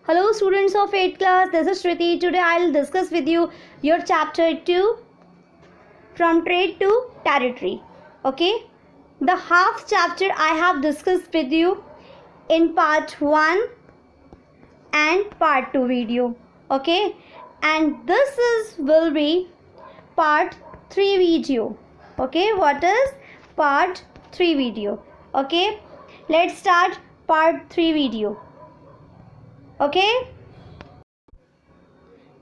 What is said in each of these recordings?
Hello students of 8th class, this is Shruti. Today I will discuss with you your chapter 2 from trade to territory. Okay, the half chapter I have discussed with you in part 1 and part 2 video. Okay, and this will be part 3 video. Okay, what is part 3 video? Okay, let's start part 3 video. Okay,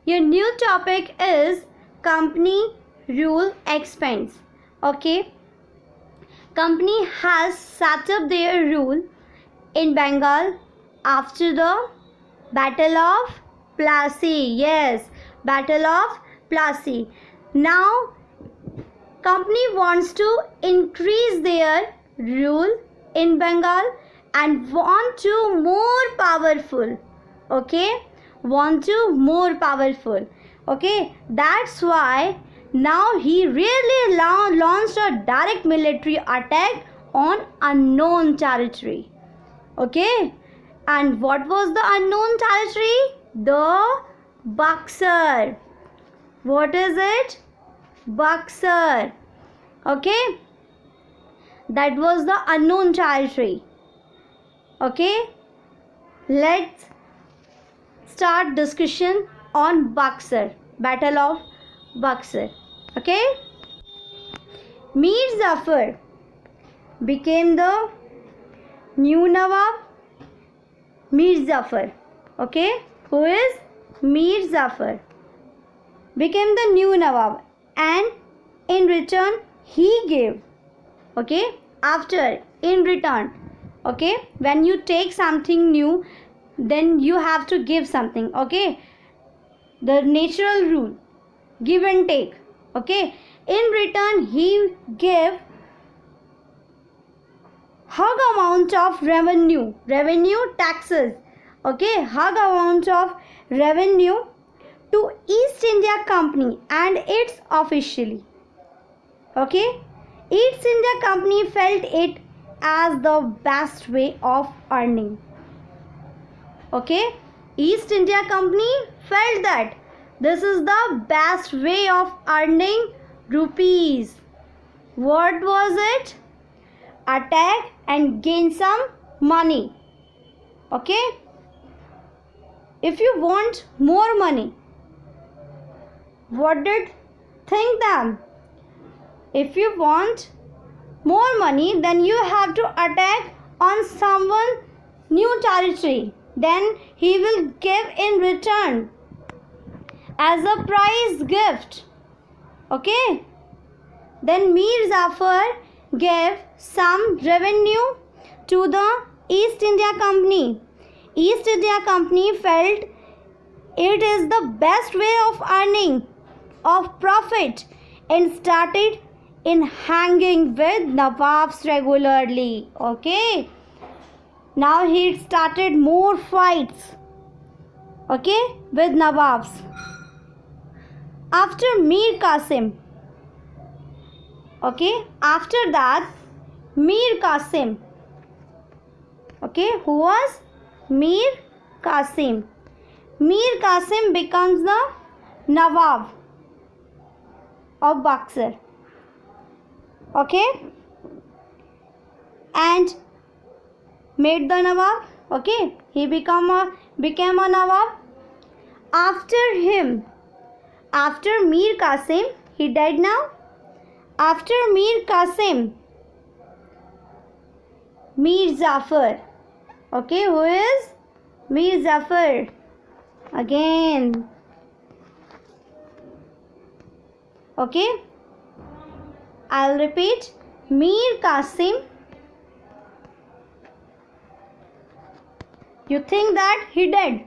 your new topic is company rule expense. Okay, company has set up their rule in Bengal after the Battle of Plassey. Yes, Battle of Plassey. Now company wants to increase their rule in Bengal and want to more powerful. Okay, want to more powerful. Okay, that's why now he really launched a direct military attack on unknown territory. Okay, and what was the unknown territory? The Buxar. What is it? Buxar. Okay, that was the unknown territory. Okay, let's start discussion on Buxar, Battle of Buxar. Okay, Mir Jafar became the new Nawab. Mir Jafar, okay, who is Mir Jafar, became the new Nawab, and in return he gave, okay, after in return, okay, when you take something new, then you have to give something. Okay, the natural rule, give and take. Okay, in return he gave hug amount of revenue taxes. Okay, hug amount of revenue to East India Company and its officially. Okay, East India Company felt it as the best way of earning. Okay, East India Company felt that this is the best way of earning rupees. What was it? Attack and gain some money. Okay, if you want more money, what did think them? If you want more money, then you have to attack on someone new territory. Then he will give in return as a prize gift. Okay, then Mir Jafar gave some revenue to the East India Company. East India Company felt it is the best way of earning of profit and started in hanging with Nawabs regularly. Okay, now he started more fights, okay, with Nawabs. After Mir Qasim, okay, after that Mir Qasim, okay, who was Mir Qasim? Mir Qasim becomes the Nawab of Buxar. Okay, and made the Nawab. Okay, he became a Nawab. After him, after Mir Qasim, he died now. After Mir Qasim, Mir Jafar. Okay, who is Mir Jafar? Again. Okay, I'll repeat. Mir Qasim. You think that he dead,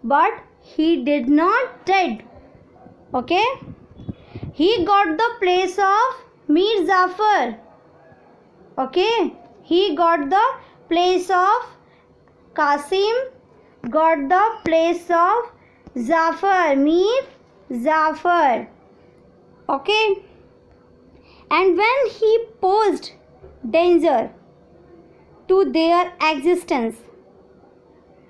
but he did not dead. Okay, he got the place of Mir Jafar. Okay, he got the place of Qasim, got the place of Jafar, Mir Jafar. Okay, and when he posed danger to their existence,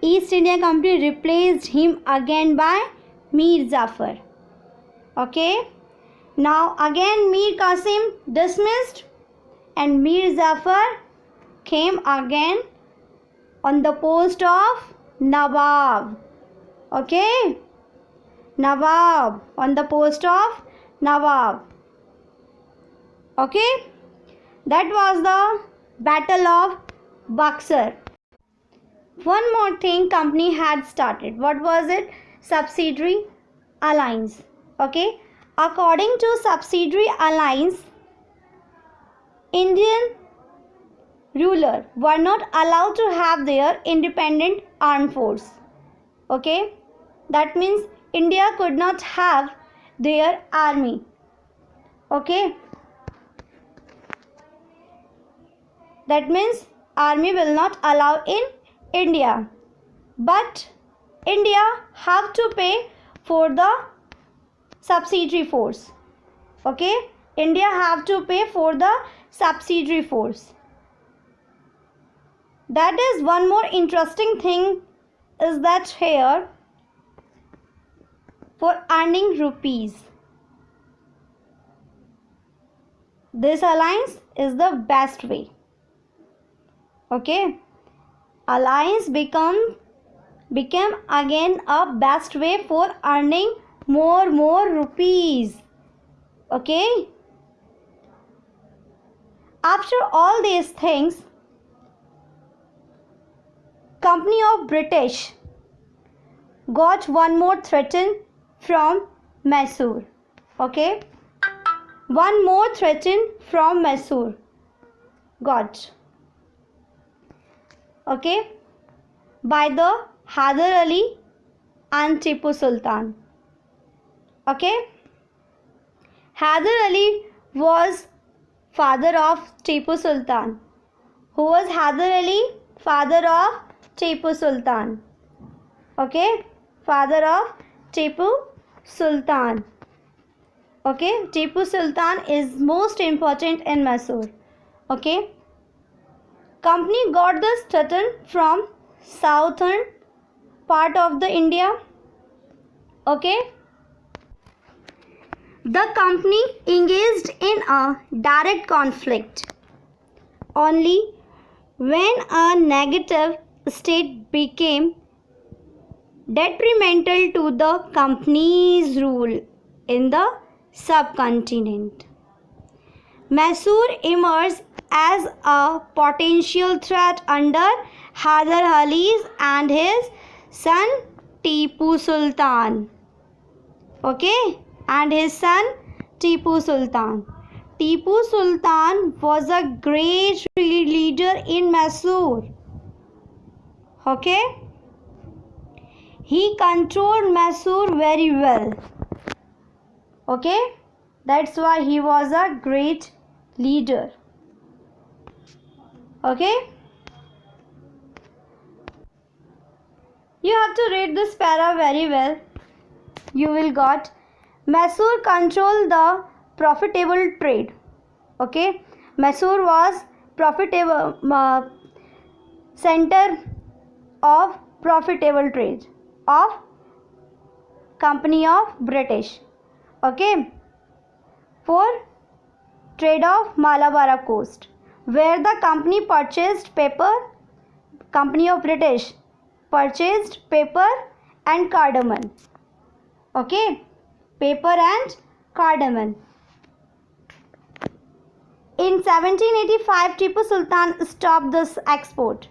East India Company replaced him again by Mir Jafar. Okay. Now again Mir Qasim dismissed and Mir Jafar came again on the post of Nawab. Okay. Nawab, on the post of Nawab. Okay. That was the Battle of Buxar. One more thing company had started. What was it? Subsidiary alliance. Okay. According to subsidiary alliance, Indian ruler were not allowed to have their independent armed force. Okay. That means India could not have their army. Okay. That means army will not allow in India. But India have to pay for the subsidiary force. Okay. India have to pay for the subsidiary force. That is one more interesting thing is that here for earning rupees. This alliance is the best way. Okay. Alliance became again a best way for earning more rupees. Okay. After all these things, Company of British got one more threat from Mysore. Okay. One more threat from Mysore got. Okay. By the Hyder Ali and Tipu Sultan. Okay. Hyder Ali was father of Tipu Sultan. Who was Hyder Ali? Father of Tipu Sultan. Okay. Father of Tipu Sultan. Okay. Tipu Sultan is most important in Mysore. Okay. Company got the Sutton from southern part of the India. Okay. The company engaged in a direct conflict only when a negative state became detrimental to the company's rule in the subcontinent. Mysore emerged as a potential threat under Hyder Ali and his son Tipu Sultan. Okay, and his son Tipu Sultan. Tipu Sultan was a great leader in Mysore. Okay, he controlled Mysore very well. Okay, that's why he was a great leader. Okay, you have to read this para very well. You will got Mysore control the profitable trade. Okay, Mysore was profitable center of profitable trade of Company of British. Okay, for trade of Malabar coast, where the company purchased paper. Company of British purchased paper and cardamom. Okay, paper and cardamom. In 1785, Tipu Sultan stopped this export.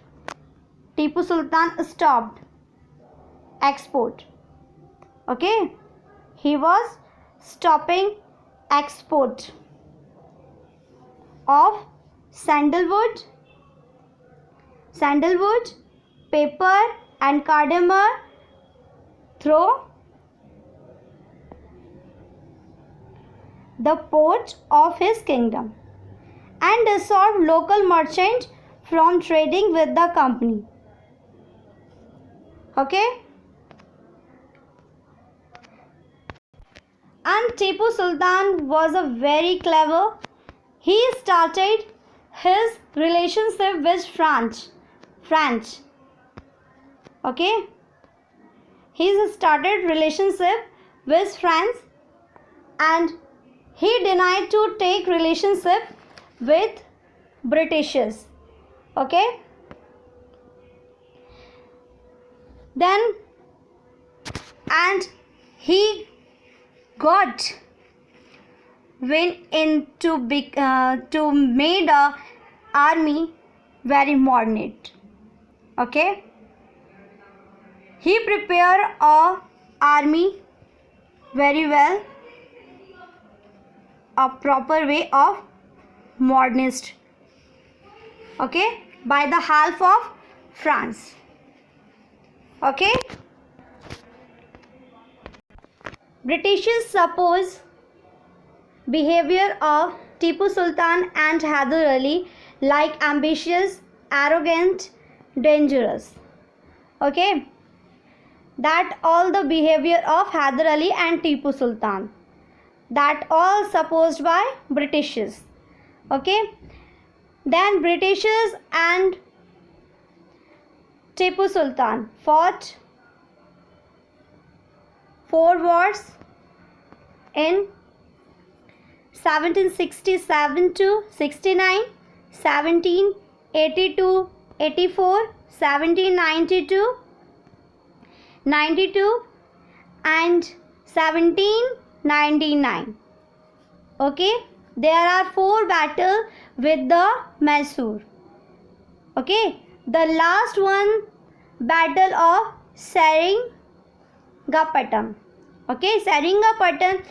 Tipu Sultan stopped export. Okay, he was stopping export of sandalwood, paper and cardamom through the port of his kingdom and dissuade local merchants from trading with the company. Okay, and Tipu Sultan was a very clever. He started his relationship with France. Okay, he's started relationship with France, and he denied to take relationship with Britishes. Okay, then and he got went into big to made a army very modern. Okay, he prepared a army very well, a proper way of modernist. Okay, by the help of France. Okay, Britishers suppose behavior of Tipu Sultan and Hyder Ali like ambitious, arrogant, dangerous. Okay, that all the behavior of Hyder Ali and Tipu Sultan, that all supposed by Britishers. Okay, then Britishers and Tipu Sultan fought 4 wars in 1767 to 69, 1782, 84, 1792, 92 and 1799. Okay, there are 4 battles with the Mysore. Okay, the last one, battle of Seringapatam. Okay, Seringapatam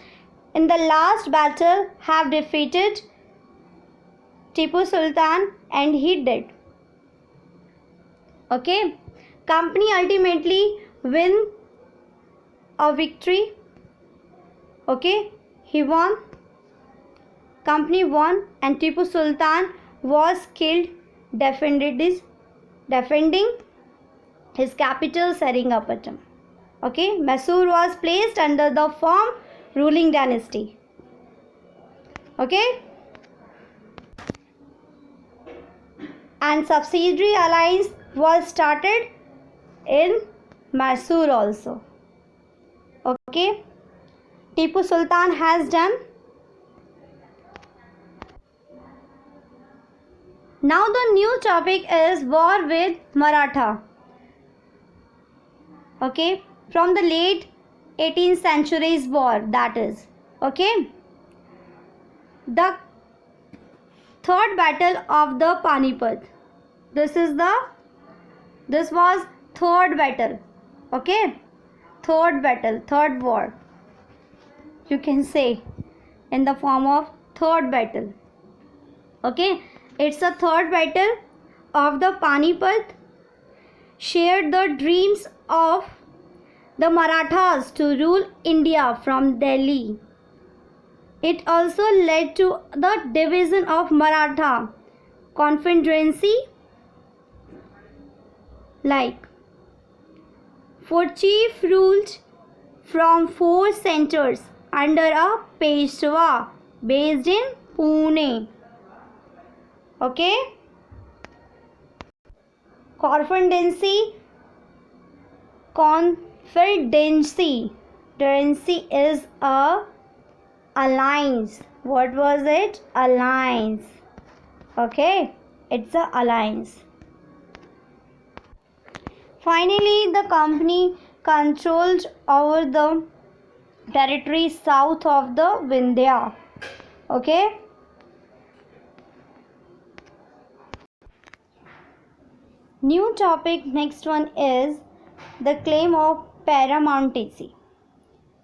in the last battle have defeated Tipu Sultan and he did. Okay, company ultimately win a victory. Okay, he won, company won, and Tipu Sultan was killed defending his capital Seringapatam. Okay, Mysore was placed under the firm ruling dynasty. Okay, and subsidiary alliance was started in Mysore also. Okay, Tipu Sultan has done. Now the new topic is war with Maratha. Okay, from the late 18th century's war, that is. Okay, the third battle of the Panipat. This was third battle. Okay, third battle, third war, you can say, in the form of third battle. Okay, it's a third battle of the Panipat, shared the dreams of the Marathas to rule India from Delhi. It also led to the division of Maratha Confederacy, like for chief ruled from 4 centers under a Peshwa based in Pune. Okay, Confederacy is a alliance. What was it? Alliance. Okay, it's a alliance. Finally, the company controlled over the territory south of the Vindhya. Okay, new topic, next one is the claim of paramountcy.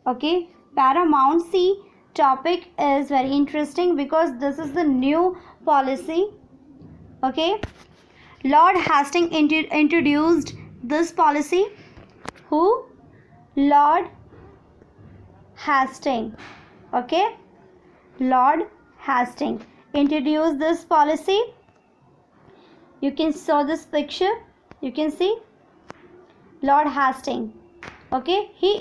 Okay, paramountcy topic is very interesting because this is the new policy. Okay, Lord Hastings introduced this policy. Who? Lord Hastings. Okay, Lord Hastings introduced this policy. You can saw this picture, you can see Lord Hastings. Okay, he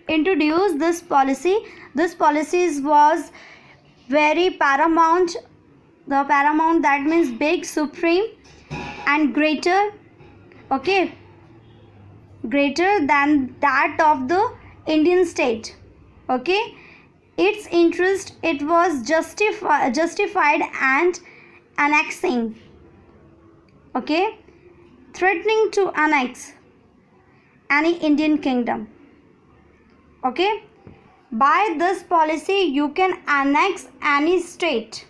introduced this policy. This policy was very paramount. The paramount, that means big, supreme and greater. Okay, greater than that of the Indian state. Okay, its interest it was justified and annexing. Okay, threatening to annex any Indian kingdom. Okay, by this policy you can annex any state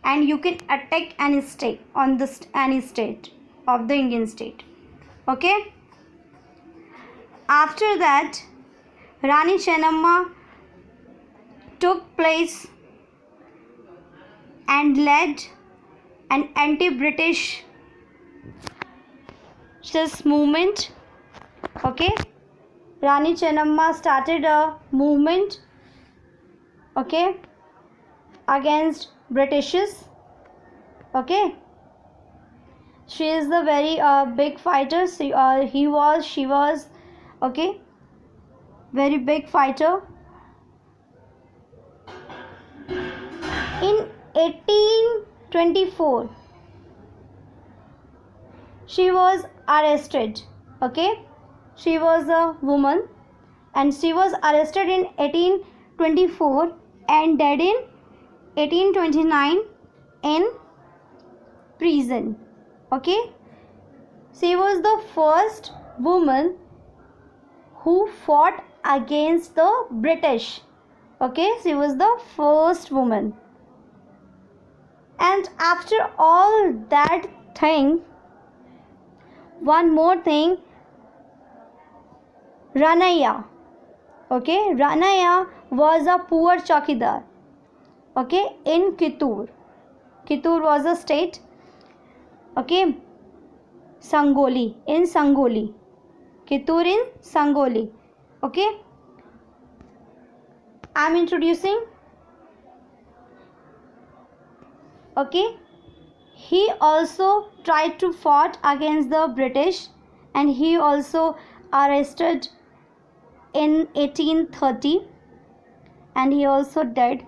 and you can attack any state on the any state of the Indian state. Okay, after that Rani Chennamma took place and led an anti-British movement. Okay, Rani Chennamma started a movement, okay, against Britishes. Okay, she is the very big fighter. She was, okay, very big fighter. In 1824 she was arrested. Okay, she was a woman and she was arrested in 1824 and died in 1829 in prison. Okay, she was the first woman who fought against the British. Okay, she was the first woman. And after all that thing, one more thing, Ranaiya. Okay, Ranaiya was a poor chowkidar. Okay, in Kittur. Kittur was a state. Okay, Sangoli, in Sangoli. Kittur in Sangoli. Okay, I am introducing. Okay, he also tried to fight against the British and he also arrested in 1830 and he also died.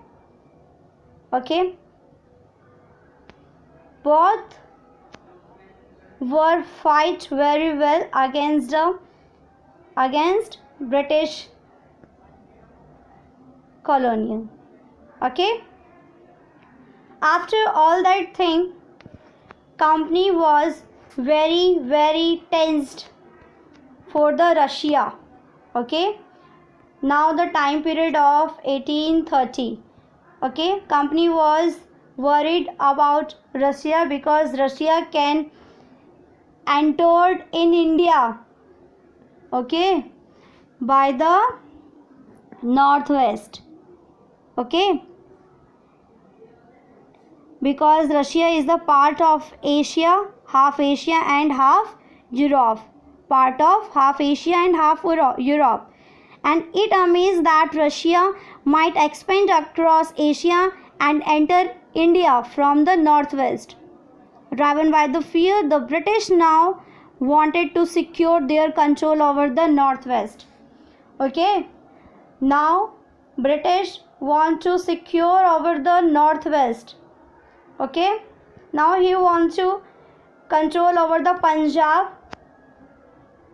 Okay, both were fight very well against British colonial. Okay, after all that thing, company was very tensed for the Russia. Okay, now the time period of 1830. Okay, company was worried about Russia because Russia can entered in India. Okay, by the northwest. Okay, because Russia is the part of Asia, half Asia and half Europe, part of half Asia and half Europe, and it amazed that Russia might expand across Asia and enter India from the northwest. Driven by the fear, the British now wanted to secure their control over the northwest. Okay, now British want to secure over the northwest. Okay, now he wants to control over the Punjab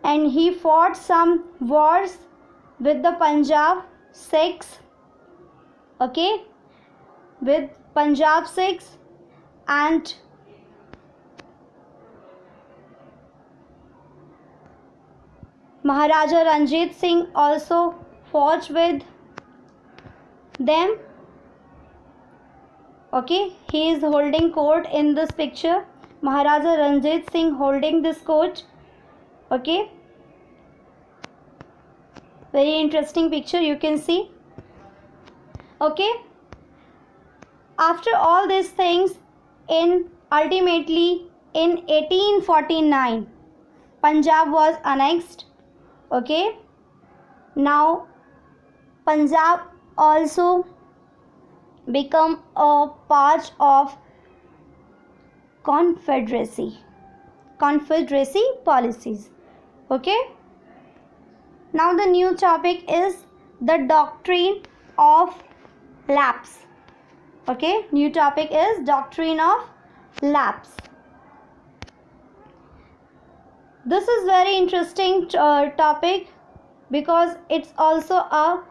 and he fought some wars with the Punjab Sikhs. Okay, with Punjab Sikhs, and Maharaja Ranjit Singh also fought with them. Okay, he is holding court in this picture. Maharaja Ranjit Singh holding this court. Okay, very interesting picture you can see. Okay, after all these things, ultimately in 1849 Punjab was annexed. Okay, now Punjab also become a part of confederacy policies. Okay, now the new topic is the doctrine of lapse. Okay, new topic is doctrine of lapse. This is very interesting topic because it's also a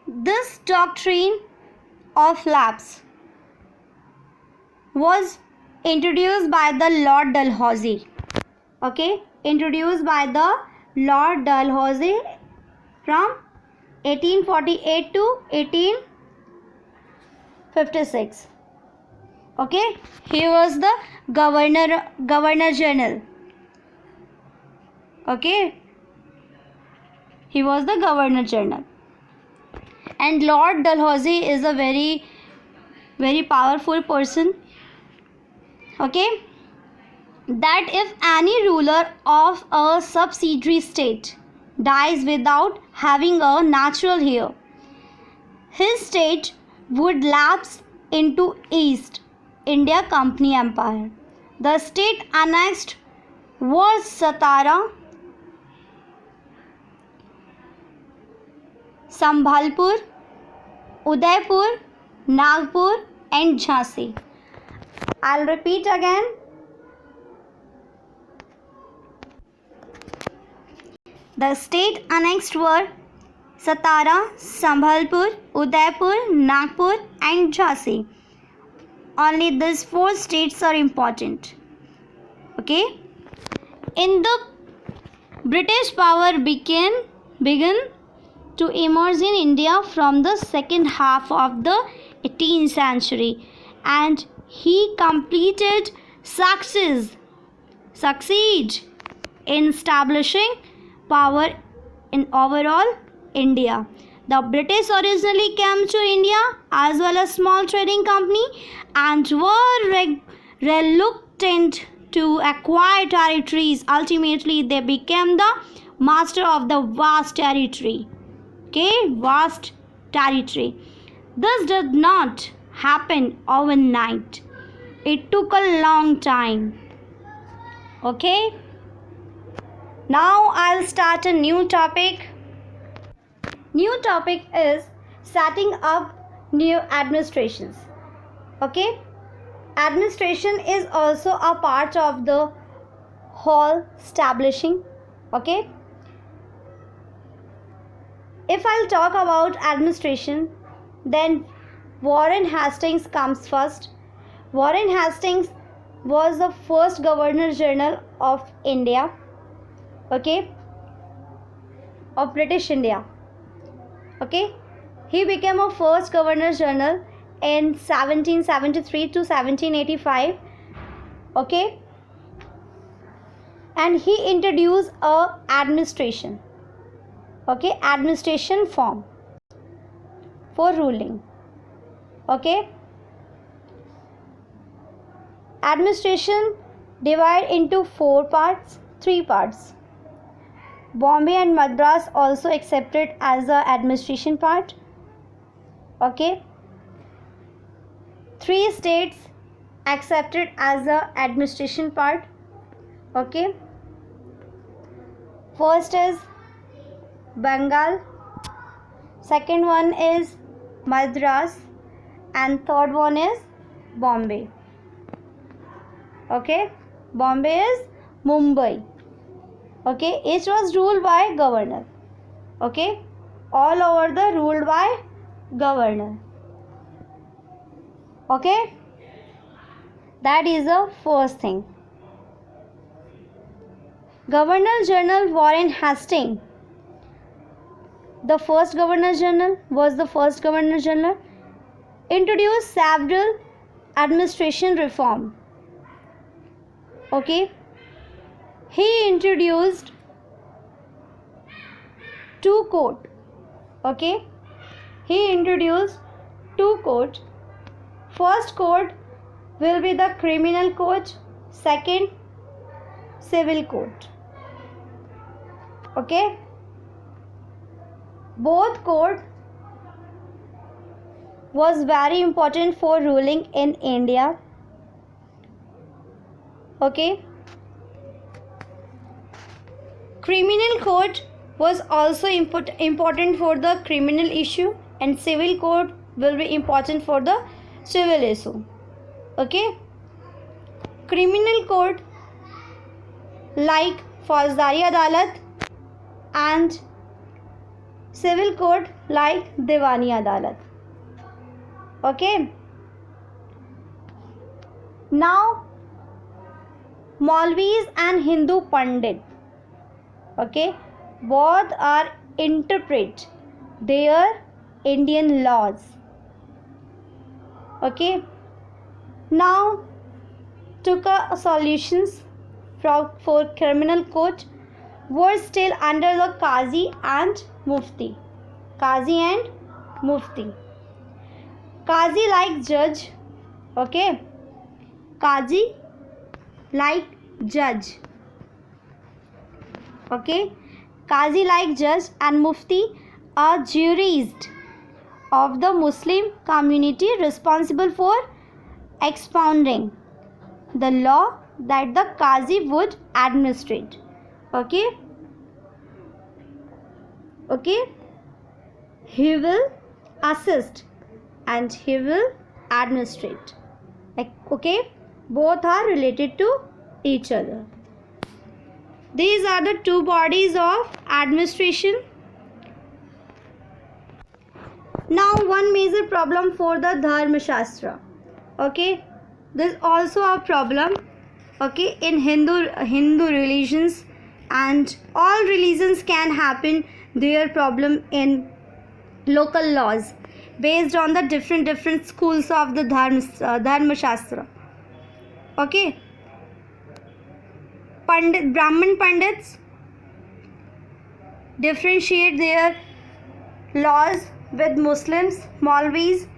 this doctrine of lapse was introduced by the Lord Dalhousie. Okay, introduced by the Lord Dalhousie from 1848 to 1856. Okay, he was the governor general. Okay, he was the governor general, and Lord Dalhousie is a very powerful person. Okay, that if any ruler of a subsidiary state dies without having a natural heir, his state would lapse into East India Company Empire. The state annexed was Satara, Sambhalpur, Udaipur, Nagpur, and Jhansi. I'll repeat again. The state annexed were Satara, Sambhalpur, Udaipur, Nagpur, and Jhansi. Only these 4 states are important. Okay. In the British power began to emerge in India from the second half of the 18th century, and he completed succeed in establishing power in overall India. The British originally came to India as well as small trading company and were reluctant to acquire territories. Ultimately, they became the master of the vast territory. Okay, vast territory. This did not happen overnight. It took a long time. Okay. Now I'll start a new topic. New topic is setting up new administrations. Okay. Administration is also a part of the whole establishing. Okay. If I'll talk about administration, then Warren Hastings comes first. Warren Hastings was the first Governor General of India. Okay, of British India. Okay, he became a first Governor General in 1773 to 1785. Okay, and he introduced a administration. Okay, administration form for ruling. Okay, administration divided into 3 parts. Bombay and Madras also accepted as the administration part. Okay, 3 states accepted as the administration part. Okay, first is Bengal, second one is Madras, and third one is Bombay. Okay, Bombay is Mumbai. Okay, each was ruled by governor. Okay, all over the ruled by governor. Okay, that is the first thing. Governor General Warren Hastings, the first Governor General, introduced several administration reform. Okay, he introduced 2 court. Okay, he introduced 2 court. First court will be the criminal court, second civil court. Okay, both court was very important for ruling in India. Okay, criminal court was also important for the criminal issue, and civil court will be important for the civil issue. Okay, criminal court like Fauzdari Adalat and civil court like Diwani Adalat. Okay. Now Maulvis and Hindu Pandit, okay, both are interpret their Indian laws. Okay. Now took a solutions for criminal court were still under the Qazi and Mufti. Qazi and Mufti. Qazi like judge. Okay. Qazi like judge. Okay. Qazi like judge and Mufti are jurists of the Muslim community responsible for expounding the law that the Qazi would administrate. Okay. Okay. He will assist and he will administrate. Okay. Both are related to each other. These are the two bodies of administration. Now one major problem for the Dharma Shastra. Okay. This is also a problem, okay, in Hindu religions, and all religions can happen their problem in local laws based on the different schools of the Dharma Shastra. Okay. Brahman Pandits differentiate their laws with Muslims, Maulvis,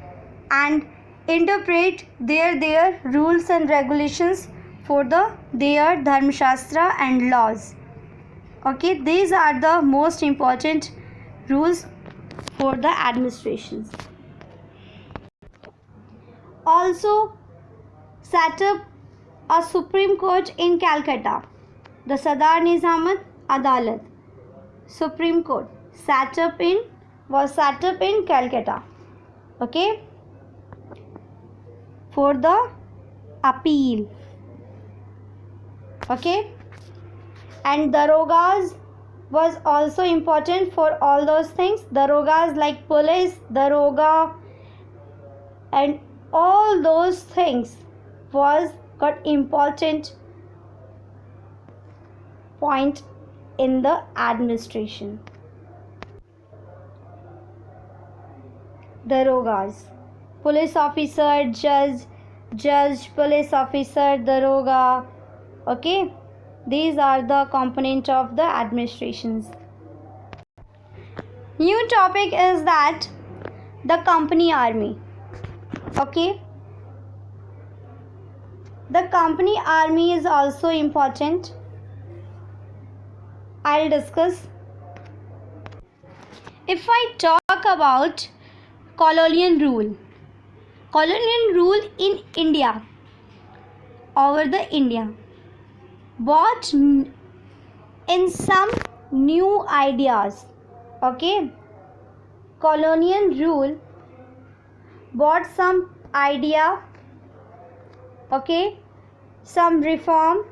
and interpret their rules and regulations for their Dharma Shastra and laws. Okay, these are the most important rules for the administrations. Also set up a Supreme Court in Calcutta, the Sardar Nizam Adalat. Supreme Court was set up in Calcutta. Okay, for the appeal. Okay, and darogas was also important for all those things. Darogas like police, daroga, and all those things was got important point in the administration. Darogas, police officer, judge, police officer, daroga. Okay, these are the component of the administrations. New topic is that the company army. Okay, the company army is also important. I'll discuss. If I talk about colonial rule in India, over the India, brought in some new ideas. Okay, colonial rule brought some idea. Okay, some reform,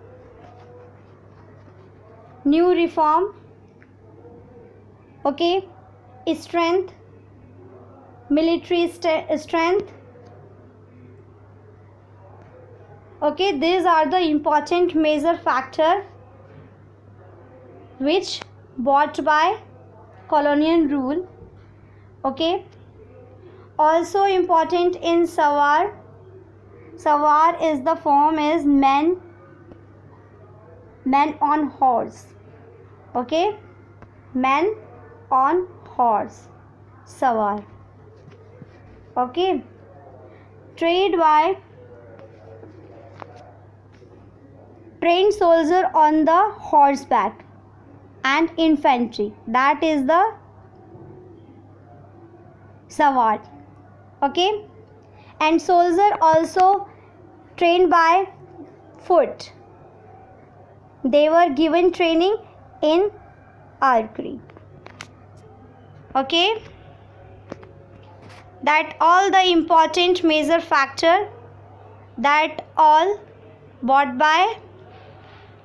new reform. Okay, strength, military strength. Okay, these are the important major factor which brought by colonial rule. Okay, also important in Sawar. Sawar is the form is men on horse. Okay, men on horse, Sawar. Okay, trade by trained soldier on the horseback and infantry, that is the Sawar. Okay, and soldier also trained by foot. They were given training in archery. Okay, that all the important major factor, that all bought by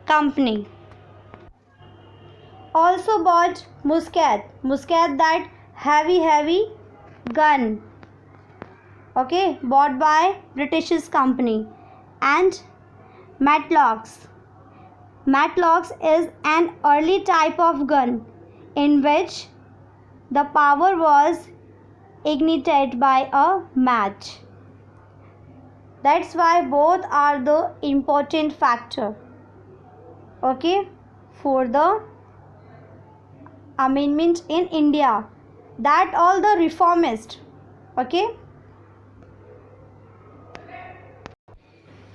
company. also bought musket, that heavy gun, okay, bought by British company. And matlocks is an early type of gun in which the power was ignited by a match. That's why both are the important factor, okay, for the amendment in India, that all the reformist, okay.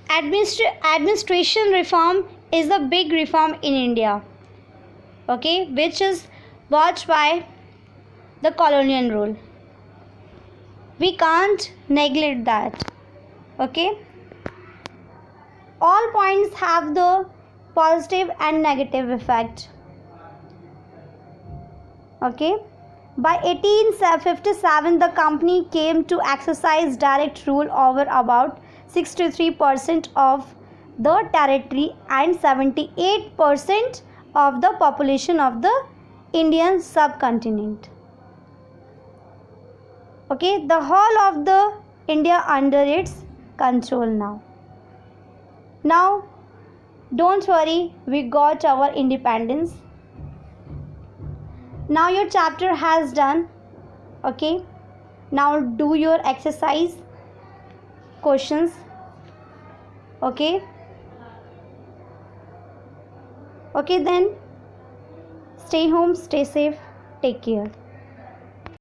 Administration reform is a big reform in India, okay, which is watched by the colonial rule. We can't neglect that, okay. All points have the positive and negative effect, okay. By 1857 the company came to exercise direct rule over about 63% of the territory and 78% of the population of the Indian subcontinent, okay. The whole of the India under its control now don't worry, we got our independence. Now your chapter has done, okay. Now do your exercise questions, okay. Okay, then stay home, stay safe, take care.